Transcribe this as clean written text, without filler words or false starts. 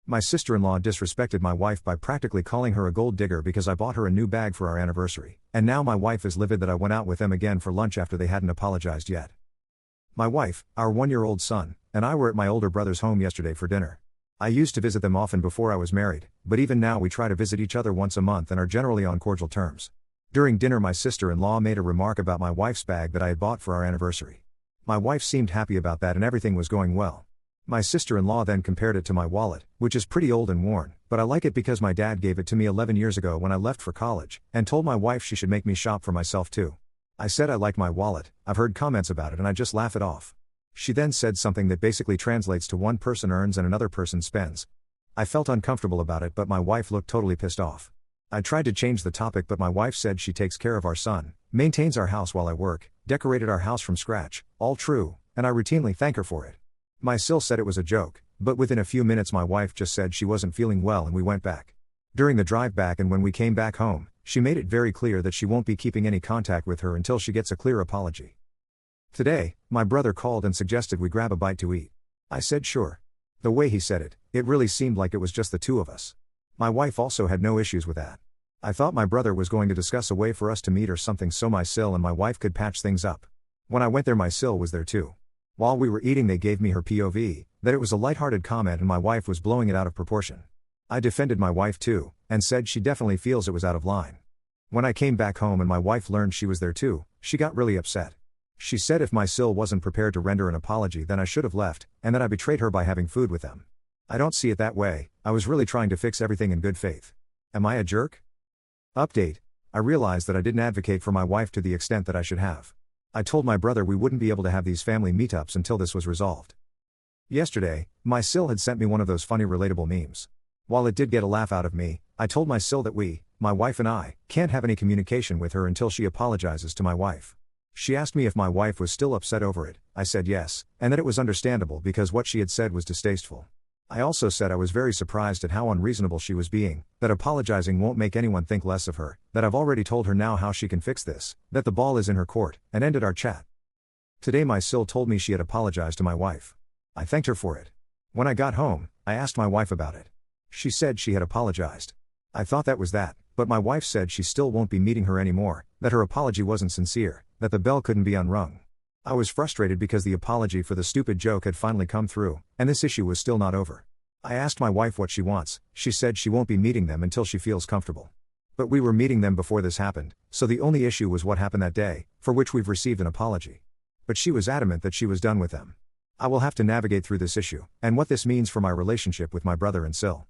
My sister-in-law disrespected my wife by practically calling her a gold digger because I bought her a new bag for our anniversary, and now my wife is livid that I went out with them again for lunch after they hadn't apologized yet. My wife, our 1-year-old son, and I were at my older brother's home yesterday for dinner. I used to visit them often before I was married, but even now we try to visit each other once a month and are generally on cordial terms. During dinner my sister-in-law made a remark about my wife's bag that I had bought for our anniversary. My wife seemed happy about that and everything was going well. My sister-in-law then compared it to my wallet, which is pretty old and worn, but I like it because my dad gave it to me 11 years ago when I left for college, and told my wife she should make me shop for myself too. I said I like my wallet, I've heard comments about it and I just laugh it off. She then said something that basically translates to one person earns and another person spends. I felt uncomfortable about it but my wife looked totally pissed off. I tried to change the topic but my wife said she takes care of our son, maintains our house while I work, decorated our house from scratch, all true, and I routinely thank her for it. My sil said it was a joke, but within a few minutes my wife just said she wasn't feeling well and we went back. During the drive back and when we came back home, she made it very clear that she won't be keeping any contact with her until she gets a clear apology. Today, my brother called and suggested we grab a bite to eat. I said sure. The way he said it, it really seemed like it was just the two of us. My wife also had no issues with that. I thought my brother was going to discuss a way for us to meet or something so my sil and my wife could patch things up. When I went there my sil was there too. While we were eating they gave me her POV, that it was a lighthearted comment and my wife was blowing it out of proportion. I defended my wife too, and said she definitely feels it was out of line. When I came back home and my wife learned she was there too, she got really upset. She said if my sil wasn't prepared to render an apology then I should have left, and that I betrayed her by having food with them. I don't see it that way, I was really trying to fix everything in good faith. Am I a jerk? Update. I realized that I didn't advocate for my wife to the extent that I should have. I told my brother we wouldn't be able to have these family meetups until this was resolved. Yesterday, my sil had sent me one of those funny relatable memes. While it did get a laugh out of me, I told my sil that we, my wife and I, can't have any communication with her until she apologizes to my wife. She asked me if my wife was still upset over it, I said yes, and that it was understandable because what she had said was distasteful. I also said I was very surprised at how unreasonable she was being, that apologizing won't make anyone think less of her, that I've already told her now how she can fix this, that the ball is in her court, and ended our chat. Today my sil told me she had apologized to my wife. I thanked her for it. When I got home, I asked my wife about it. She said she had apologized. I thought that was that, but my wife said she still won't be meeting her anymore, that her apology wasn't sincere, that the bell couldn't be unrung. I was frustrated because the apology for the stupid joke had finally come through, and this issue was still not over. I asked my wife what she wants, she said she won't be meeting them until she feels comfortable. But we were meeting them before this happened, so the only issue was what happened that day, for which we've received an apology. But she was adamant that she was done with them. I will have to navigate through this issue, and what this means for my relationship with my brother and sil.